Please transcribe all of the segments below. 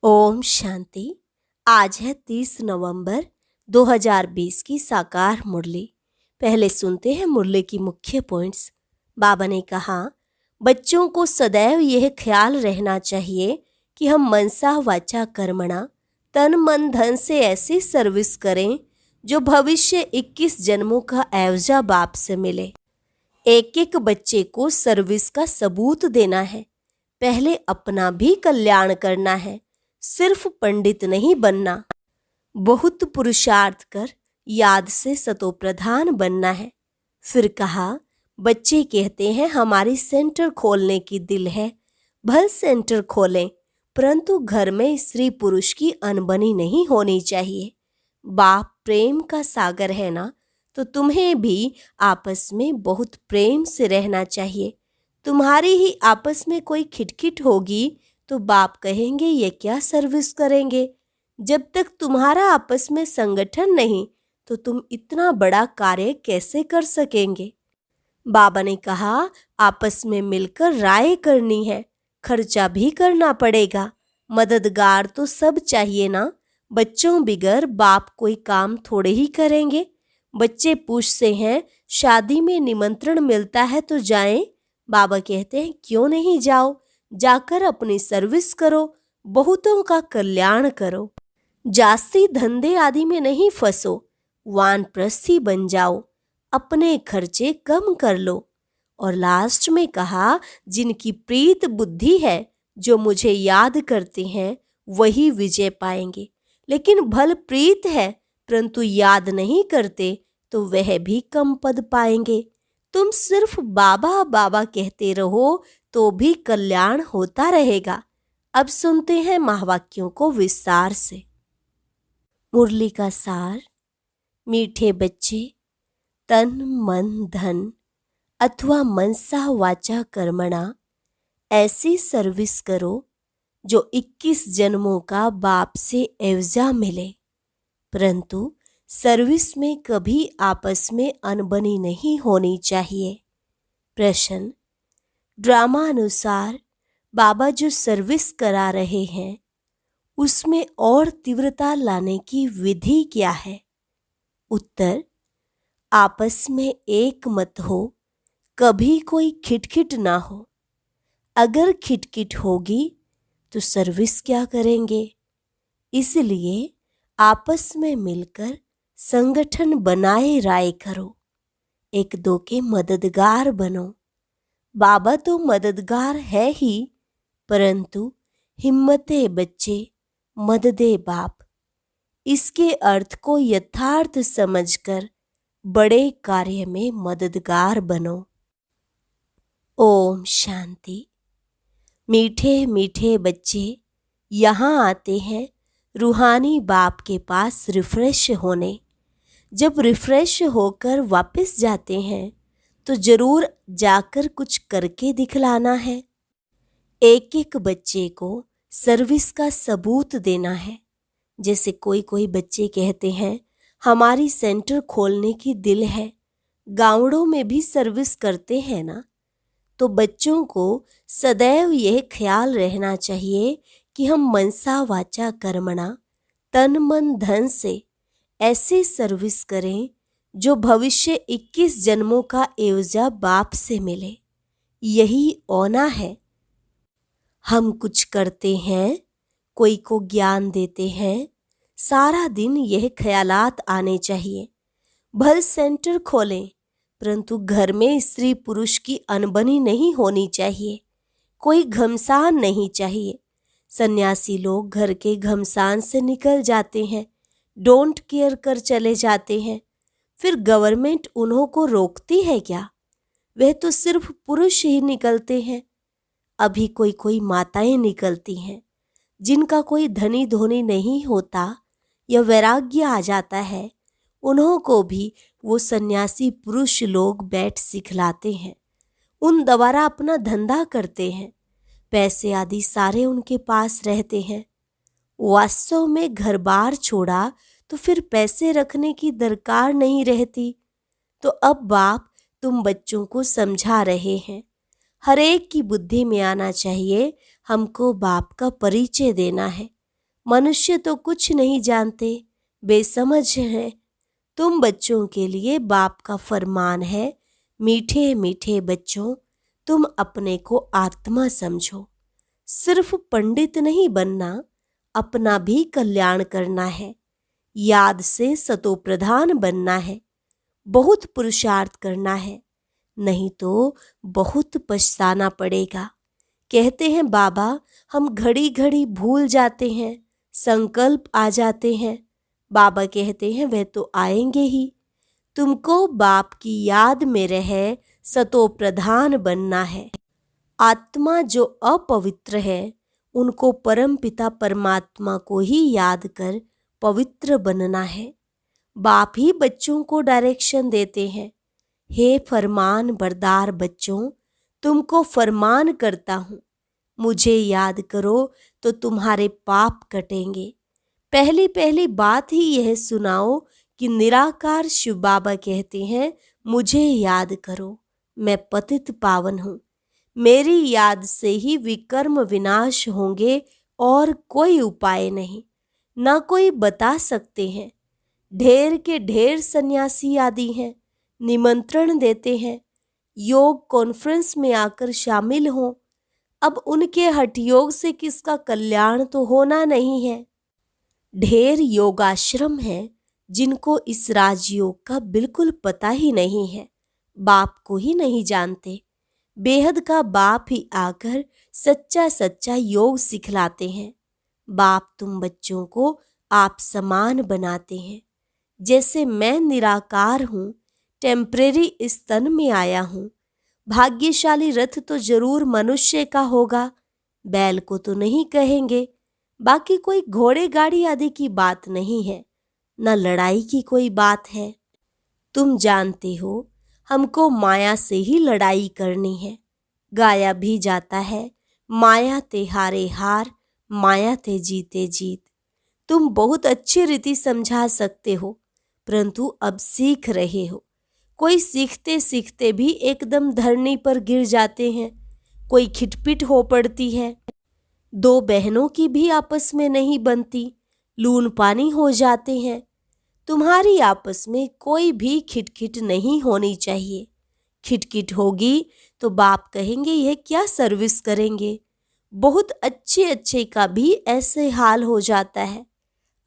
ओम शांति। आज है 30 नवंबर 2020 की साकार मुरली। पहले सुनते हैं मुरली की मुख्य पॉइंट्स। बाबा ने कहा, बच्चों को सदैव यह ख्याल रहना चाहिए कि हम मनसा वाचा कर्मणा तन मन धन से ऐसी सर्विस करें जो भविष्य 21 जन्मों का एवजा बाप से मिले। एक एक बच्चे को सर्विस का सबूत देना है। पहले अपना भी कल्याण करना है, सिर्फ पंडित नहीं बनना। बहुत पुरुषार्थ कर याद से सतोप्रधान बनना है। फिर कहा, बच्चे कहते हैं हमारी सेंटर खोलने की दिल है। भल सेंटर खोलें, परंतु घर में स्त्री पुरुष की अनबनी नहीं होनी चाहिए। बाप प्रेम का सागर है ना, तो तुम्हें भी आपस में बहुत प्रेम से रहना चाहिए। तुम्हारी ही आपस में कोई खिटखिट होगी तो बाप कहेंगे ये क्या सर्विस करेंगे। जब तक तुम्हारा आपस में संगठन नहीं तो तुम इतना बड़ा कार्य कैसे कर सकेंगे। बाबा ने कहा, आपस में मिलकर राय करनी है, खर्चा भी करना पड़ेगा। मददगार तो सब चाहिए ना। बच्चों बिगर बाप कोई काम थोड़े ही करेंगे। बच्चे पूछते हैं शादी में निमंत्रण मिलता है तो जाएं। बाबा कहते हैं क्यों नहीं जाओ, जाकर अपनी सर्विस करो, बहुतों का कल्याण करो। जास्ती धंधे आदि में नहीं फंसो, वानप्रस्थी बन जाओ, अपने खर्चे कम कर लो। और लास्ट में कहा, जिनकी प्रीत बुद्धि है, जो मुझे याद करते हैं वही विजय पाएंगे। लेकिन भल प्रीत है परंतु याद नहीं करते तो वह भी कम पद पाएंगे। तुम सिर्फ बाबा बाबा कहते रहो तो भी कल्याण होता रहेगा। अब सुनते हैं महावाक्यों को विस्तार से। मुरली का सार। मीठे बच्चे, तन मन धन अथवा मनसा वाचा कर्मणा ऐसी सर्विस करो जो 21 जन्मों का बाप से एवजा मिले, परंतु सर्विस में कभी आपस में अनबनी नहीं होनी चाहिए। प्रश्न, ड्रामा अनुसार बाबा जो सर्विस करा रहे हैं उसमें और तीव्रता लाने की विधि क्या है। उत्तर, आपस में एक मत हो, कभी कोई खिटखिट ना हो। अगर खिटखिट होगी तो सर्विस क्या करेंगे। इसलिए आपस में मिलकर संगठन बनाए राय करो, एक दो के मददगार बनो। बाबा तो मददगार है ही, परंतु हिम्मते बच्चे मददे बाप, इसके अर्थ को यथार्थ समझकर बड़े कार्य में मददगार बनो। ओम शांति। मीठे मीठे बच्चे यहाँ आते हैं रूहानी बाप के पास रिफ्रेश होने। जब रिफ्रेश होकर वापस जाते हैं तो जरूर जाकर कुछ करके दिखलाना है। एक एक बच्चे को सर्विस का सबूत देना है। जैसे कोई कोई बच्चे कहते हैं हमारी सेंटर खोलने की दिल है, गांवों में भी सर्विस करते हैं ना। तो बच्चों को सदैव यह ख्याल रहना चाहिए कि हम मनसा वाचा कर्मणा तन मन धन से ऐसी सर्विस करें जो भविष्य 21 जन्मों का एवजा बाप से मिले। यही ओना है। हम कुछ करते हैं, कोई को ज्ञान देते हैं, सारा दिन यह ख्यालात आने चाहिए। भल सेंटर खोलें, परंतु घर में स्त्री पुरुष की अनबनी नहीं होनी चाहिए, कोई घमसान नहीं चाहिए। सन्यासी लोग घर के घमसान से निकल जाते हैं, डोंट केयर कर चले जाते हैं। फिर गवर्नमेंट उन्हों को रोकती है क्या। वह तो सिर्फ पुरुष ही निकलते हैं। अभी कोई कोई माताएं निकलती हैं जिनका कोई धनी धोनी नहीं होता या वैराग्य आ जाता है, उन्हों को भी वो सन्यासी पुरुष लोग बैठ सिखलाते हैं। उन द्वारा अपना धंधा करते हैं, पैसे आदि सारे उनके पास रहते हैं। वास्तव में घर बार छोड़ा तो फिर पैसे रखने की दरकार नहीं रहती। तो अब बाप तुम बच्चों को समझा रहे हैं। हर एक की बुद्धि में आना चाहिए हमको बाप का परिचय देना है। मनुष्य तो कुछ नहीं जानते, बेसमझ हैं। तुम बच्चों के लिए बाप का फरमान है, मीठे मीठे बच्चों, तुम अपने को आत्मा समझो। सिर्फ पंडित नहीं बनना, अपना भी कल्याण करना है। याद से सतोप्रधान बनना है। बहुत पुरुषार्थ करना है, नहीं तो बहुत पछताना पड़ेगा। कहते हैं बाबा, हम घड़ी घड़ी भूल जाते हैं, संकल्प आ जाते हैं। बाबा कहते हैं वह तो आएंगे ही। तुमको बाप की याद में रहे सतो प्रधान बनना है। आत्मा जो अपवित्र है, उनको परमपिता परमात्मा को ही याद कर पवित्र बनना है। बाप ही बच्चों को डायरेक्शन देते हैं। हे फरमान बरदार बच्चों, तुमको फरमान करता हूँ, मुझे याद करो तो तुम्हारे पाप कटेंगे। पहली पहली बात ही यह सुनाओ कि निराकार शिव बाबा कहते हैं, मुझे याद करो, मैं पतित पावन हूँ। मेरी याद से ही विकर्म विनाश होंगे और कोई उपाय नहीं, ना कोई बता सकते हैं। ढेर के ढेर सन्यासी आदि हैं, निमंत्रण देते हैं, योग कॉन्फ्रेंस में आकर शामिल हों। अब उनके हठ योग से किसका कल्याण तो होना नहीं है। ढेर योगाश्रम हैं जिनको इस राजयोग का बिल्कुल पता ही नहीं है, बाप को ही नहीं जानते। बेहद का बाप ही आकर सच्चा सच्चा योग सिखलाते हैं। बाप तुम बच्चों को आप समान बनाते हैं। जैसे मैं निराकार हूँ, टेम्परेरी इस तन में आया हूँ। भाग्यशाली रथ तो जरूर मनुष्य का होगा, बैल को तो नहीं कहेंगे। बाकी कोई घोड़े गाड़ी आदि की बात नहीं है, न लड़ाई की कोई बात है। तुम जानते हो हमको माया से ही लड़ाई करनी है। गाया भी जाता है, माया ते हारे हार, माया ते जीते जीत। तुम बहुत अच्छी रीति समझा सकते हो, परंतु अब सीख रहे हो। कोई सीखते सीखते भी एकदम धरनी पर गिर जाते हैं, कोई खिटपिट हो पड़ती है। दो बहनों की भी आपस में नहीं बनती, लून पानी हो जाते हैं। तुम्हारी आपस में कोई भी खिटखिट नहीं होनी चाहिए। खिटखिट होगी तो बाप कहेंगे यह क्या सर्विस करेंगे। बहुत अच्छे अच्छे का भी ऐसे हाल हो जाता है।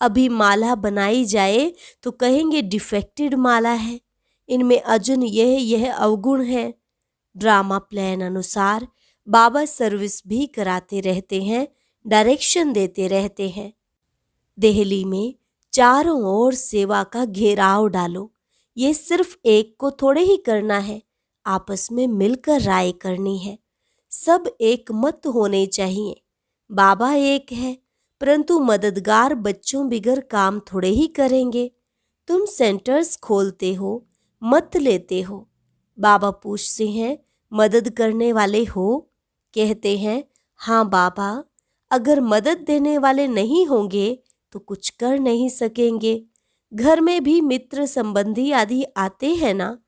अभी माला बनाई जाए तो कहेंगे डिफेक्टेड माला है, इनमें अर्जुन यह अवगुण है। ड्रामा प्लान अनुसार बाबा सर्विस भी कराते रहते हैं, डायरेक्शन देते रहते हैं। दिल्ली में चारों ओर सेवा का घेराव डालो। ये सिर्फ एक को थोड़े ही करना है, आपस में मिलकर राय करनी है। सब एक मत होने चाहिए। बाबा एक है, परंतु मददगार बच्चों बिगर काम थोड़े ही करेंगे। तुम सेंटर्स खोलते हो, मत लेते हो। बाबा पूछते हैं मदद करने वाले हो? कहते हैं हाँ बाबा, अगर मदद देने वाले नहीं होंगे तो कुछ कर नहीं सकेंगे। घर में भी मित्र संबंधी आदि आते हैं ना,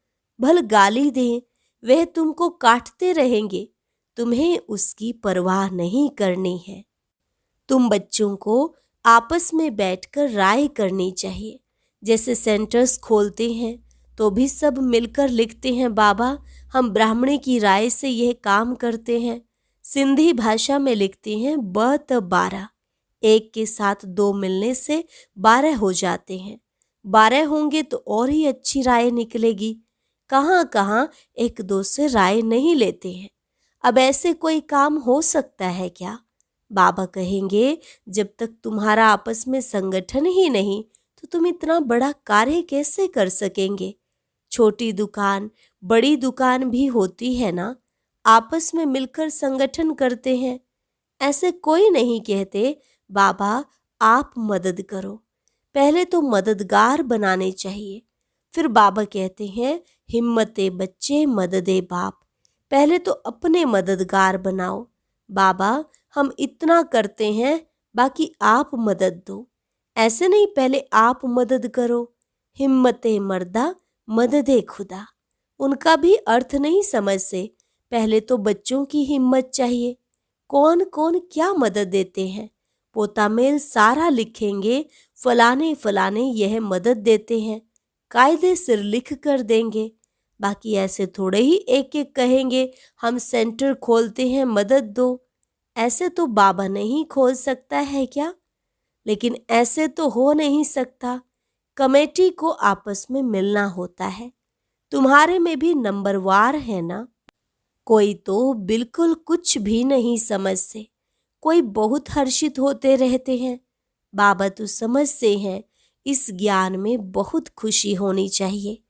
भल गाली दें, वह तुमको काटते रहेंगे, तुम्हें उसकी परवाह नहीं करनी है। तुम बच्चों को आपस में बैठकर राय करनी चाहिए। जैसे सेंटर्स खोलते हैं तो भी सब मिलकर लिखते हैं बाबा, हम ब्राह्मणी की राय से यह काम करते हैं। सिंधी भाषा में लिखते हैं ब 12, एक के साथ दो मिलने से 12 हो जाते हैं। 12 होंगे तो और ही अच्छी राय निकलेगी। कहाँ कहाँ एक दो से राय नहीं लेते हैं। अब ऐसे कोई काम हो सकता है क्या? बाबा कहेंगे जब तक तुम्हारा आपस में संगठन ही नहीं तो तुम इतना बड़ा कार्य कैसे कर सकेंगे। छोटी दुकान बड़ी दुकान भी होती है ना, आपस में मिलकर संगठन करते हैं। ऐसे कोई नहीं कहते बाबा आप मदद करो, पहले तो मददगार बनाने चाहिए। फिर बाबा कहते हैं हिम्मते बच्चे मददे बाप, पहले तो अपने मददगार बनाओ। बाबा हम इतना करते हैं, बाकी आप मदद दो। ऐसे नहीं, पहले आप मदद करो। हिम्मते मर्दा मददे खुदा, उनका भी अर्थ नहीं समझते। पहले तो बच्चों की हिम्मत चाहिए। कौन कौन क्या मदद देते हैं, पोता मेल सारा लिखेंगे, फलाने फलाने यह मदद देते हैं, कायदे सिर लिख कर देंगे। बाकी ऐसे थोड़े ही एक एक कहेंगे हम सेंटर खोलते हैं, मदद दो। ऐसे तो बाबा नहीं खोल सकता है क्या? लेकिन ऐसे तो हो नहीं सकता। कमेटी को आपस में मिलना होता है। तुम्हारे में भी नंबरवार है ना? कोई तो बिल्कुल कुछ भी नहीं समझते, कोई बहुत हर्षित होते रहते हैं। बाबा तो समझते हैं इस ज्ञान में बहुत खुशी होनी चाहिए।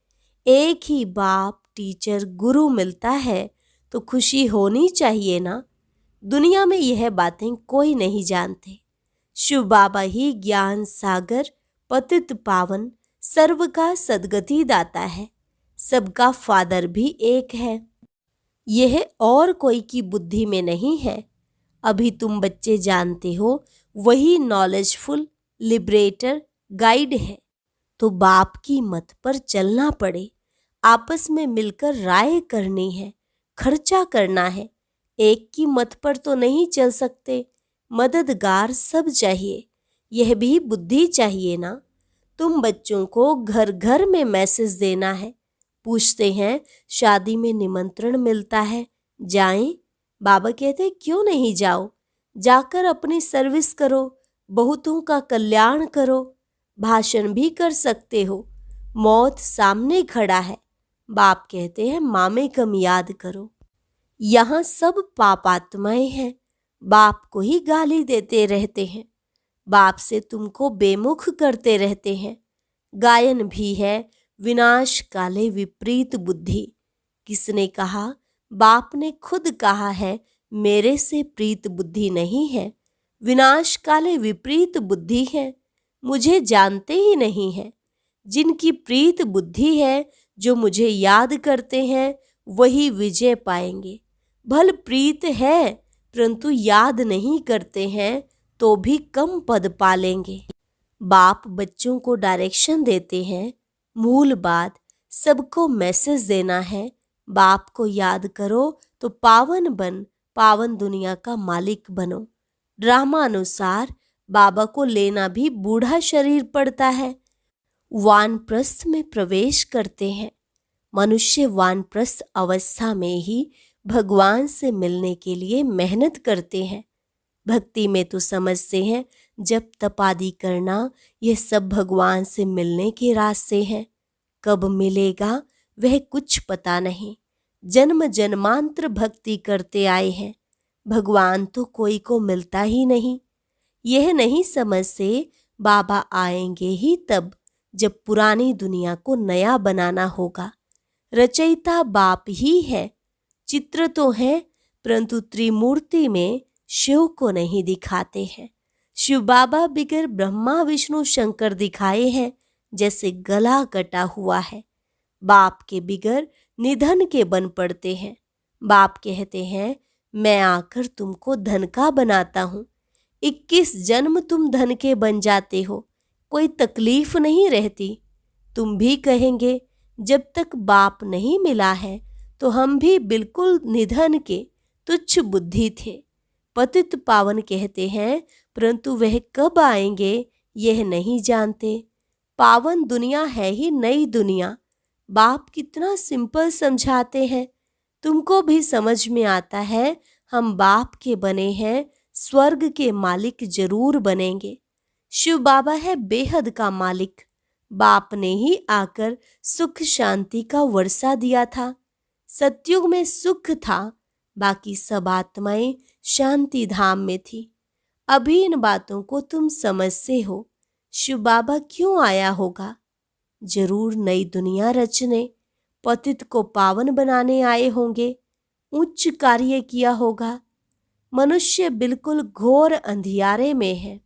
एक ही बाप, टीचर, गुरु मिलता है तो खुशी होनी चाहिए ना। दुनिया में यह बातें कोई नहीं जानते। शिव बाबा ही ज्ञान सागर, पतित पावन, सर्व का सद्गति दाता है। सबका फादर भी एक है। यह और कोई की बुद्धि में नहीं है। अभी तुम बच्चे जानते हो वही नॉलेजफुल लिबरेटर गाइड है। तो बाप की मत पर चलना पड़े, आपस में मिलकर राय करनी है, खर्चा करना है। एक की मत पर तो नहीं चल सकते। मददगार सब चाहिए। यह भी बुद्धि चाहिए ना। तुम बच्चों को घर घर में मैसेज देना है। पूछते हैं शादी में निमंत्रण मिलता है, जाएं? बाबा कहते क्यों नहीं जाओ, जाकर अपनी सर्विस करो, बहुतों का कल्याण करो। भाषण भी कर सकते हो। मौत सामने खड़ा है। बाप कहते हैं मामे कम याद करो। यहाँ सब पापात्माएं हैं, बाप को ही गाली देते रहते हैं, बाप से तुमको बेमुख करते रहते हैं। गायन भी है विनाश काले विपरीत बुद्धि। किसने कहा? बाप ने खुद कहा है मेरे से प्रीत बुद्धि नहीं है, विनाश काले विपरीत बुद्धि है। मुझे जानते ही नहीं है। जिनकी प्रीत बुद्धि है, जो मुझे याद करते हैं, वही विजय पाएंगे। भल प्रीत है परंतु याद नहीं करते हैं तो भी कम पद पालेंगे। बाप बच्चों को डायरेक्शन देते हैं। मूल बात सबको मैसेज देना है। बाप को याद करो तो पावन बन, पावन दुनिया का मालिक बनो। ड्रामा अनुसार बाबा को लेना भी बूढ़ा शरीर पड़ता है। वानप्रस्थ में प्रवेश करते हैं। मनुष्य वानप्रस्थ अवस्था में ही भगवान से मिलने के लिए मेहनत करते हैं। भक्ति में तो समझते हैं जब तप आदि करना, ये सब भगवान से मिलने के रास्ते हैं। कब मिलेगा वह कुछ पता नहीं। जन्म जन्मांतर भक्ति करते आए हैं, भगवान तो कोई को मिलता ही नहीं। यह नहीं समझते बाबा आएंगे ही तब, जब पुरानी दुनिया को नया बनाना होगा। रचयिता बाप ही है। चित्र तो है परंतु त्रिमूर्ति में शिव को नहीं दिखाते हैं। शिव बाबा बिगर ब्रह्मा विष्णु शंकर दिखाए हैं, जैसे गला कटा हुआ है। बाप के बिगर निधन के बन पड़ते हैं। बाप कहते हैं मैं आकर तुमको धन का बनाता हूँ। 21 जन्म तुम धन के बन जाते हो, कोई तकलीफ नहीं रहती। तुम भी कहेंगे जब तक बाप नहीं मिला है तो हम भी बिल्कुल निधन के तुच्छ बुद्धि थे। पतित पावन कहते हैं परंतु वह कब आएंगे यह नहीं जानते। पावन दुनिया है ही नई दुनिया। बाप कितना सिंपल समझाते हैं। तुमको भी समझ में आता है हम बाप के बने हैं, स्वर्ग के मालिक जरूर बनेंगे। शिव बाबा है बेहद का मालिक। बाप ने ही आकर सुख शांति का वर्षा दिया था। सतयुग में सुख था, बाकी सब आत्माएं शांति धाम में थी। अभी इन बातों को तुम समझते हो। शिव बाबा क्यों आया होगा? जरूर नई दुनिया रचने, पतित को पावन बनाने आए होंगे। उच्च कार्य किया होगा। मनुष्य बिल्कुल घोर अंधियारे में है।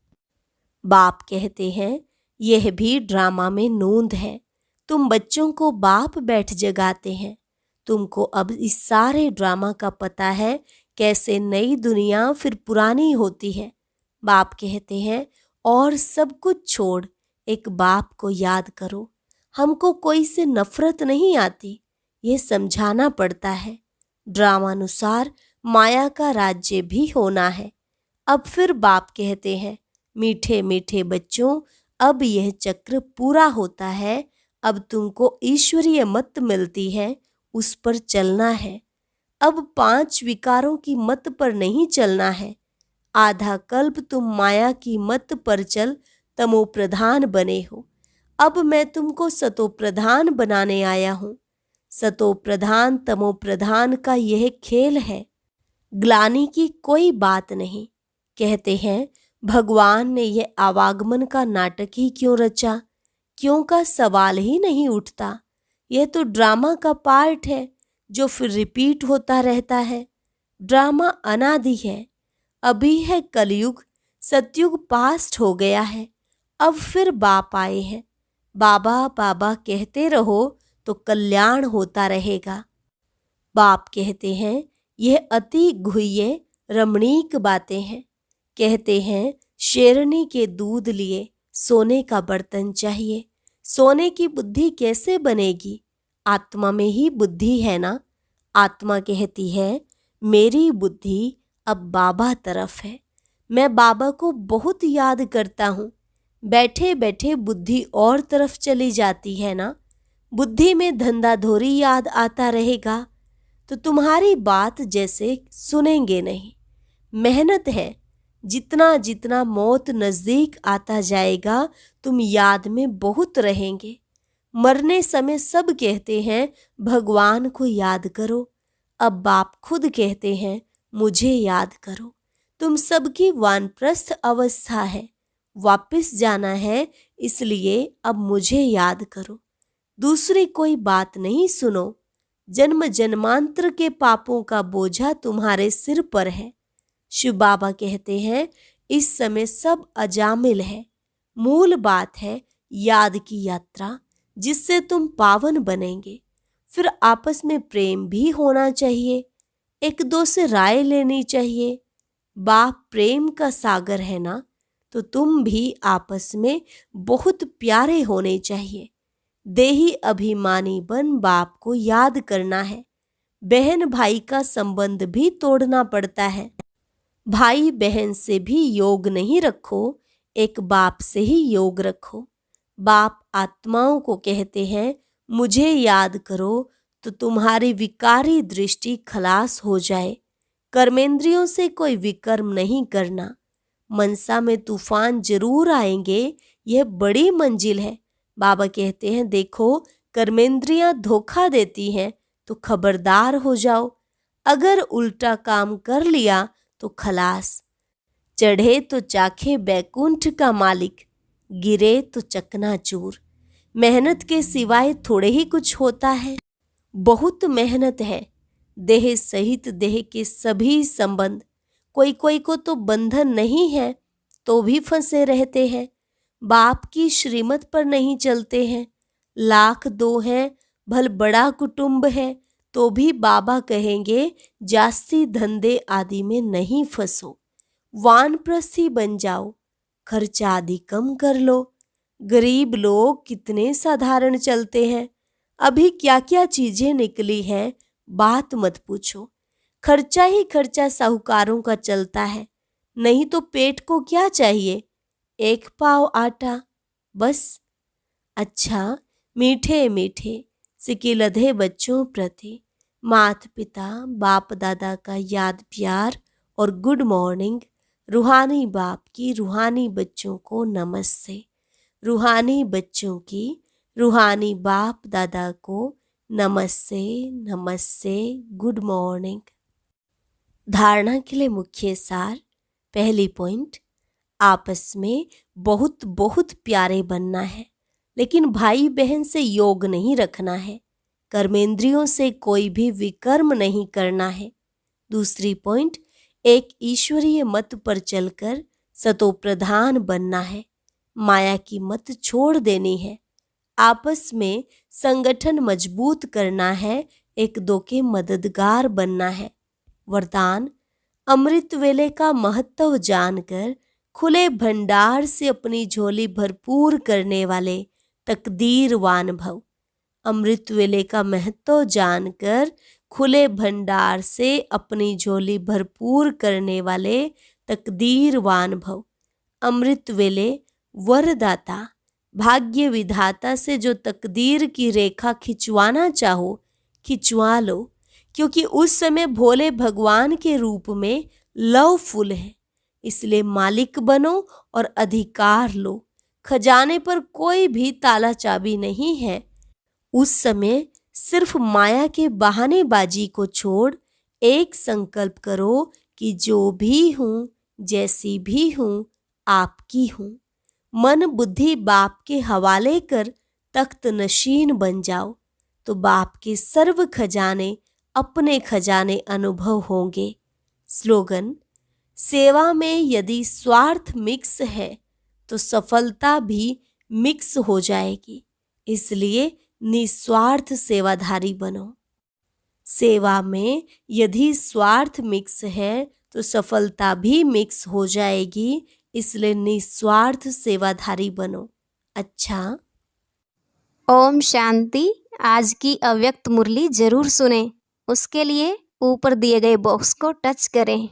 बाप कहते हैं यह भी ड्रामा में नोंद है। तुम बच्चों को बाप बैठ जगाते हैं। तुमको अब इस सारे ड्रामा का पता है, कैसे नई दुनिया फिर पुरानी होती है। बाप कहते हैं और सब कुछ छोड़ एक बाप को याद करो। हमको कोई से नफरत नहीं आती, ये समझाना पड़ता है। ड्रामानुसार माया का राज्य भी होना है। अब फिर बाप कहते हैं मीठे मीठे बच्चों, अब यह चक्र पूरा होता है। अब तुमको ईश्वरीय मत मिलती है, उस पर चलना है। अब 5 विकारों की मत पर नहीं चलना है। आधा कल्प तुम माया की मत पर चल तमो प्रधान बने हो। अब मैं तुमको सतो प्रधान बनाने आया हूँ। सतो प्रधान तमो प्रधान का यह खेल है। ग्लानि की कोई बात नहीं। कहते हैं भगवान ने यह आवागमन का नाटक ही क्यों रचा? क्यों का सवाल ही नहीं उठता। यह तो ड्रामा का पार्ट है जो फिर रिपीट होता रहता है। ड्रामा अनादि है। अभी है कलयुग, सतयुग पास्ट हो गया है। अब फिर बाप आए हैं। बाबा बाबा कहते रहो तो कल्याण होता रहेगा। बाप कहते हैं यह अति गुह्य रमणीक बातें हैं। कहते हैं शेरनी के दूध लिए सोने का बर्तन चाहिए। सोने की बुद्धि कैसे बनेगी? आत्मा में ही बुद्धि है ना। आत्मा कहती है मेरी बुद्धि अब बाबा तरफ है। मैं बाबा को बहुत याद करता हूँ। बैठे बैठे बुद्धि और तरफ चली जाती है ना। बुद्धि में धंधाधोरी याद आता रहेगा तो तुम्हारी बात जैसे सुनेंगे नहीं। मेहनत है। जितना जितना मौत नजदीक आता जाएगा तुम याद में बहुत रहेंगे। मरने समय सब कहते हैं भगवान को याद करो। अब बाप खुद कहते हैं मुझे याद करो। तुम सबकी वानप्रस्थ अवस्था है, वापस जाना है, इसलिए अब मुझे याद करो। दूसरी कोई बात नहीं सुनो। जन्म जन्मांतर के पापों का बोझा तुम्हारे सिर पर है। शिव बाबा कहते हैं इस समय सब अजामिल है। मूल बात है याद की यात्रा, जिससे तुम पावन बनेंगे। फिर आपस में प्रेम भी होना चाहिए। एक दो से राय लेनी चाहिए। बाप प्रेम का सागर है ना, तो तुम भी आपस में बहुत प्यारे होने चाहिए। देही अभिमानी बन बाप को याद करना है। बहन भाई का संबंध भी तोड़ना पड़ता है। भाई बहन से भी योग नहीं रखो, एक बाप से ही योग रखो। बाप आत्माओं को कहते हैं मुझे याद करो तो तुम्हारी विकारी दृष्टि खलास हो जाए। कर्मेंद्रियों से कोई विकर्म नहीं करना। मनसा में तूफान जरूर आएंगे, यह बड़ी मंजिल है। बाबा कहते हैं देखो कर्मेंद्रियां धोखा देती हैं तो खबरदार हो जाओ। अगर उल्टा काम कर लिया तो खलास। चढ़े तो चाखे बैकुंठ का मालिक, गिरे तो चकनाचूर। मेहनत के सिवाय थोड़े ही कुछ होता है। बहुत मेहनत है। देह सहित देह के सभी संबंध, कोई कोई को तो बंधन नहीं है तो भी फंसे रहते हैं। बाप की श्रीमत पर नहीं चलते हैं। लाख दो हैं, भल बड़ा कुटुंब है, तो भी बाबा कहेंगे जास्ती धंधे आदि में नहीं फंसो। वानप्रस्थी बन जाओ, खर्चा आदि कम कर लो। गरीब लोग कितने साधारण चलते हैं। अभी क्या क्या चीजें निकली हैं, बात मत पूछो। खर्चा ही खर्चा साहूकारों का चलता है। नहीं तो पेट को क्या चाहिए? 1 पाव आटा बस। अच्छा, मीठे मीठे सिकिलधे बच्चों प्रति माता पिता बाप दादा का याद प्यार और गुड मॉर्निंग। रूहानी बाप की रूहानी बच्चों को नमस्ते। रूहानी बच्चों की रूहानी बाप दादा को नमस्ते नमस्ते, गुड मॉर्निंग। धारणा के लिए मुख्य सार। पहली पॉइंट, आपस में बहुत बहुत प्यारे बनना है, लेकिन भाई बहन से योग नहीं रखना है। कर्मेंद्रियों से कोई भी विकर्म नहीं करना है। दूसरी पॉइंट, एक ईश्वरीय मत पर चलकर सतोप्रधान बनना है। माया की मत छोड़ देनी है। आपस में संगठन मजबूत करना है। एक दो के मददगार बनना है। वरदान, अमृत वेले का महत्व जानकर खुले भंडार से अपनी झोली भरपूर करने वाले तकदीरवान भव। अमृत वेले का महत्व जानकर खुले भंडार से अपनी झोली भरपूर करने वाले तकदीरवान भव। अमृत वेले वरदाता, भाग्य विधाता से जो तकदीर की रेखा खिंचवाना चाहो खिंचवा लो, क्योंकि उस समय भोले भगवान के रूप में लव फुल है। इसलिए मालिक बनो और अधिकार लो। खजाने पर कोई भी ताला चाबी नहीं है। उस समय सिर्फ माया के बहानेबाजी को छोड़ एक संकल्प करो कि जो भी हूँ, जैसी भी हूँ, आपकी हूँ। मन बुद्धि बाप के हवाले कर तख्त नशीन बन जाओ, तो बाप के सर्व खजाने अपने खजाने अनुभव होंगे। स्लोगन: सेवा में यदि स्वार्थ मिक्स है तो सफलता भी मिक्स हो जाएगी। इसलिए निस्वार्थ सेवाधारी बनो। सेवा में यदि स्वार्थ मिक्स है तो सफलता भी मिक्स हो जाएगी। इसलिए निस्वार्थ सेवाधारी बनो। अच्छा, ओम शांति। आज की अव्यक्त मुरली जरूर सुने। उसके लिए ऊपर दिए गए बॉक्स को टच करें।